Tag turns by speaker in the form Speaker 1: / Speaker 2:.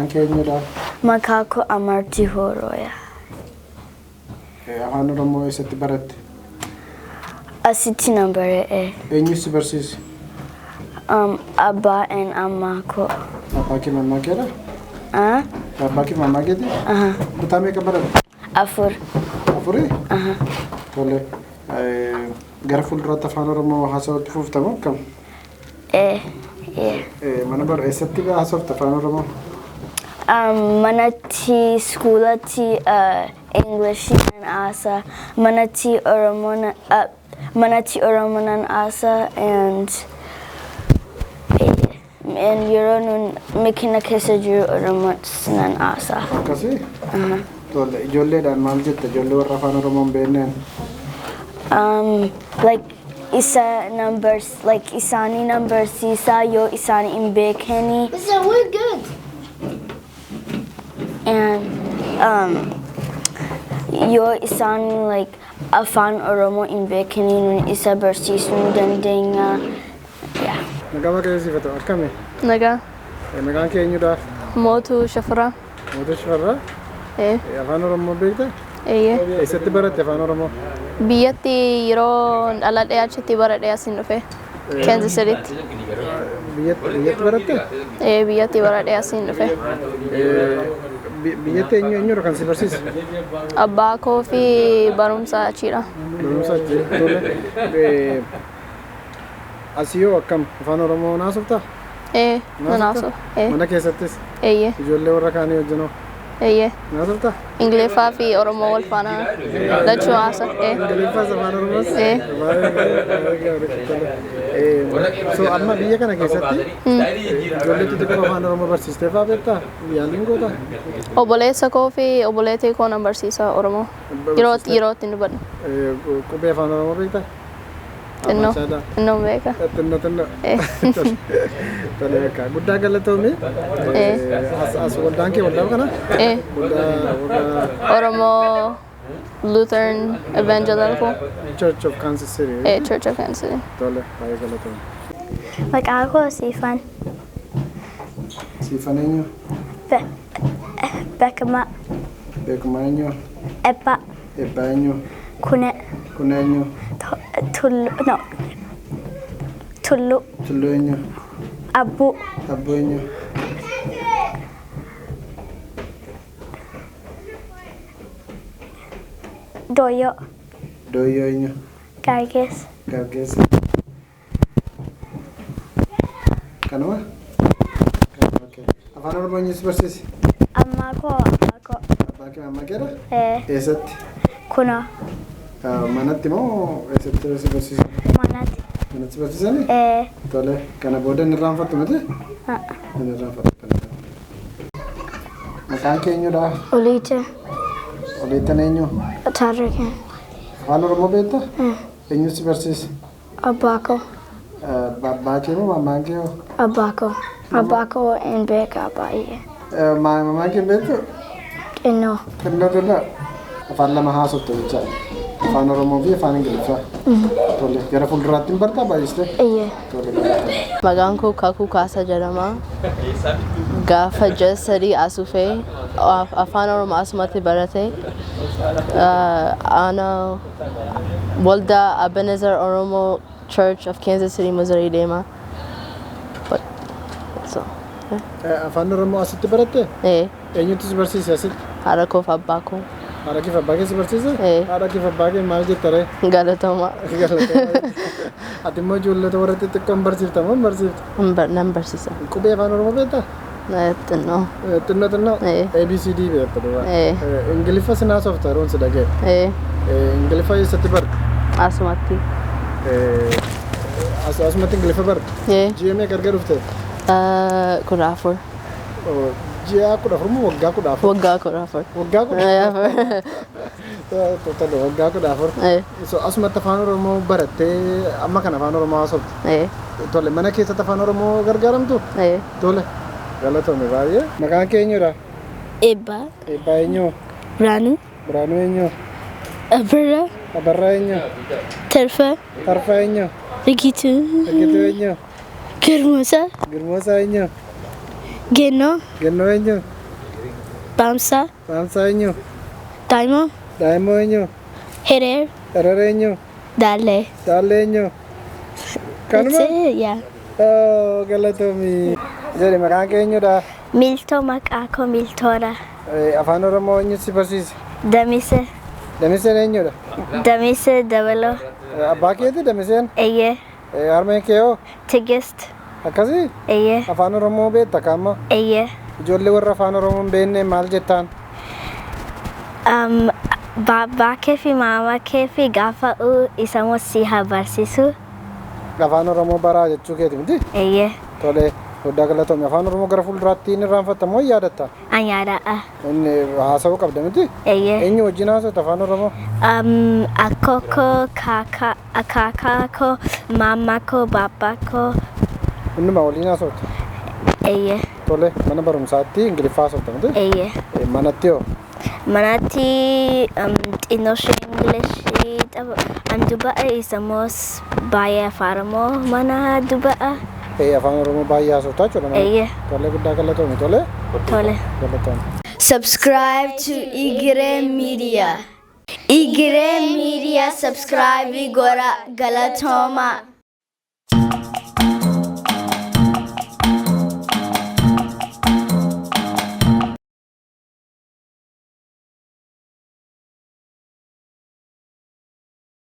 Speaker 1: Maqaan keenyudha.
Speaker 2: Maqaan koo Amartii Horooya.
Speaker 1: Afaan Oromoo eessatti baratte?
Speaker 2: Asitti nan barate.
Speaker 1: Eenyu si barsiise?
Speaker 2: Abbaa and ammaa koo.
Speaker 1: Abbaa kee mammaa keedha? Abbaa kee mammaa keeti? Kutaa meeqa baratte?
Speaker 2: 4.
Speaker 1: 4? Tole. Gara fuulduraatti afaan Oromoo haasawatti fuuftamoo akkam? Mana bara eessatti haasofta afaan Oromoo?
Speaker 2: Manatti schoolatti English and asa. Manatti Oromo nan asa and yeroo nun makina keessa jiru Oromo nan asa.
Speaker 1: Akkasii? Tole. Ijoolleedhaan maal jetta? Ijoollee warra afaan Oromoo hin beekneen?
Speaker 2: Like isa numbers, like isani numbers sisa yo isani imbekeni.
Speaker 3: So we're good.
Speaker 2: And yo isani like afan Oromo imbekeni nun isa barsiisuu dandeenya. Yeah.
Speaker 1: Nagaa keessiifatu akkami?
Speaker 4: Nagaa.
Speaker 1: Nagaan keenyudha.
Speaker 4: Mootuu Shafaraa.
Speaker 1: Mootuu Shafaraa? Afaan Oromoo beektaa?
Speaker 4: Eeyyee.
Speaker 1: Eessatti baratte afaan Oromoo?
Speaker 4: Biyyatti yeroo dhaladhee achitti baradhee asiin dhufe. Kansas Citytti.
Speaker 1: Biyyatti baratte?
Speaker 4: Biyyatti baradhee asiin dhufe.
Speaker 1: Biyyatti eenyudha kan si barsiise?
Speaker 4: Abbaa koo fi barumsa achiidha.
Speaker 1: Barumsa achi tole. Asiyoo akkam afaan Oromoo naasoftaa?
Speaker 4: Nan haasa'u.
Speaker 1: Mana keessattis?
Speaker 4: Eeyyee.
Speaker 1: Ijoollee warra kaanii wajjinoo?
Speaker 4: Eeyyee.
Speaker 1: Naasoftaa?
Speaker 4: Ingiliffaa fi Oromoo wal faana lachuu haasa.
Speaker 1: Ingiliffaas afaan Oromoos? So amma biyya kana keessatti ijoollee xixiqqoo afaan Oromoo barsiistee fa'aa beektaa? Yaaliin goota?
Speaker 4: Obboleessa koo fi obboleettii koo nan barsiisa Oromoo. Yeroo ittiin dubbadhu.
Speaker 1: Qubee afaan Oromoo beektaa?
Speaker 4: Xinnoo beeka.
Speaker 1: Xinnoo. Tole beeka. Guddaa galatoomii? As waldaan kee waldaa kana?
Speaker 4: Oromo Lutheran Evangelical
Speaker 1: Church of Kansas City.
Speaker 4: Church of Kansas City.
Speaker 1: Tole, baay'ee galatoomii.
Speaker 3: Maqaan koo Siifan.
Speaker 1: Siifan eenyu?
Speaker 3: Beekamaa.
Speaker 1: Beekamaa eenyu?
Speaker 3: Ebbaa.
Speaker 1: Ebbaa eenyu?
Speaker 3: Kune.
Speaker 1: Kune eenyu?
Speaker 3: Tullu. No. Tullu.
Speaker 1: Tullu eenyu?
Speaker 3: Abbuu.
Speaker 1: Abbuu eenyu?
Speaker 3: Doyo.
Speaker 1: Doyo eenyu?
Speaker 3: Gargees.
Speaker 1: Gargees. Kanuma? Okay. Afaan Oromoo eenyu si barsiise?
Speaker 3: Ammaa koo.
Speaker 1: Abbaa kee mammaa keedha? Eessatti?
Speaker 3: Kunoo.
Speaker 1: Manatti moo eessatti si barsiise?
Speaker 3: Manatti.
Speaker 1: Manatti barsiisanii? Tole. Kana booda hin irraanfattu miti? Hin irraanfattu. Maqaan keenyudha?
Speaker 3: Oliite.
Speaker 1: Oliitan eenyu?
Speaker 3: Taarikeen.
Speaker 1: Afaan Oromoo beektaa? Eenyu si barsiise?
Speaker 3: Abbaa koo.
Speaker 1: Abbaa kee moo mammaan kee hoo?
Speaker 3: Abbaa koo. Abbaa koo hin beekaa baay'ee.
Speaker 1: Mammaan kee beektu?
Speaker 3: Xinnoo.
Speaker 1: Xinnoo. Afaan lama haasofte jechaadha. Afaan Oromoo fi afaan Ingiliffaa. Tole. Gara fuulduraatti hin bartaa baay'istee?
Speaker 3: Eeyyee.
Speaker 1: Tole.
Speaker 4: Maqaan koo Kakuu Kaasaa jedhama. Gaafa ji'a 3 as dhufee afaan Oromoo asumatti barate. Ana waldaa Ebenezer Oromo Church of Kansas City, Missouri deema.
Speaker 1: Afaan Oromoo asitti baratte? Eenyutu si barsiise asitti?
Speaker 4: Haadha koo fi abbaa koo.
Speaker 1: Haadha kee fi abbaa kee si barsiise? Haadha kee fi abbaa kee maal jetta ree?
Speaker 4: Galatooma.
Speaker 1: Ati immoo ijoollee warra xixiqqoo hin barsiifta moo hin barsiiftu?
Speaker 4: Nan barsiisa.
Speaker 1: Qubee afaan Oromoo beektaa?
Speaker 4: Xinnoo.
Speaker 1: Xinnoo. ABCD beekta duuba. Ingiliffa si naasofta yeroon si dhagee? Ingiliffa eessatti barte?
Speaker 4: Asumatti.
Speaker 1: Asumatti Ingiliffa barte? Ji'a meeqa erga dhuftee?
Speaker 4: 14.
Speaker 1: Ji'a 14 moo waggaa 14?
Speaker 4: Waggaa 14.
Speaker 1: Waggaa 14? Tole waggaa 14. So asumatti afaan Oromoo barattee amma kana afaan Oromoo haasofte? Tole mana keessatti afaan Oromoo gargaaramtu? Tole. Galatoome baay'ee. Maqaan keenyudha?
Speaker 3: Ebbaa.
Speaker 1: Ebbaa eenyu?
Speaker 3: Biraanuu.
Speaker 1: Biraanuu eenyu?
Speaker 3: Abarraa.
Speaker 1: Abarraa eenyu?
Speaker 3: Tarfaa.
Speaker 1: Tarfaa eenyu?
Speaker 3: Rigituu.
Speaker 1: Rigituu eenyu?
Speaker 3: Girmoosaa.
Speaker 1: Girmoosaa eenyu?
Speaker 3: Gennoo.
Speaker 1: Gennoo eenyu?
Speaker 3: Bamsa.
Speaker 1: Bamsa eenyu?
Speaker 3: Daimo.
Speaker 1: Daa'imoo eenyu?
Speaker 3: Herer.
Speaker 1: Herere eenyu?
Speaker 3: Dale.
Speaker 1: Daallee eenyu?
Speaker 3: That's
Speaker 1: Kanuma?
Speaker 3: it, yeah.
Speaker 1: Oh, galatoomii. Jedhi maqaan kee eenyudha?
Speaker 3: Milto Makako Miltora.
Speaker 1: Afaan Oromoo eenyu si barsiise?
Speaker 3: Damise.
Speaker 1: Damiseen eenyudha?
Speaker 3: Damise Dabalo.
Speaker 1: Abbaa keeti Damiseen?
Speaker 3: Eye.
Speaker 1: Harmeen kee hoo?
Speaker 3: Tigist.
Speaker 1: Akkasii?
Speaker 3: Eye.
Speaker 1: Afaan Oromoo beekta kaamma?
Speaker 3: Eye.
Speaker 1: Ijoollee warra afaan Oromoo hin beekne maal jettaan?
Speaker 3: Baba kefi mama kefi gafa u isamo si habarsisu.
Speaker 1: Afaan Oromoo baraa jechuu keeti miti?
Speaker 3: Eye.
Speaker 1: Tole, guddaa galatoomii. Afaan Oromoo gara fuulduraatti hin irraanfatta moo yaadatta?
Speaker 3: Anyada a.
Speaker 1: Inni haasa'uu qabda miti?
Speaker 3: Eye.
Speaker 1: Eenyu wajjin haasa'uta afaan Oromoo?
Speaker 3: Akoko kakako mamako babako.
Speaker 1: Innuma waliin haasa'uta?
Speaker 3: Eye.
Speaker 1: Tole, mana barumsaatti Ingiliffaa haasa'uta miti?
Speaker 3: Eye.
Speaker 1: Manatti hoo?
Speaker 3: Manati Inoshe English Duba'a isamos baya faramo mana Duba'a.
Speaker 1: Afaan Oromoo baay'ee haasa'uta jechuudha.
Speaker 3: Eye.
Speaker 1: Tole, guddaa galatoomii. Tole?
Speaker 3: Tole.
Speaker 1: Galatoomii.
Speaker 2: Subscribe to Egeree Media. Egeree Media subscribe gora galatoma.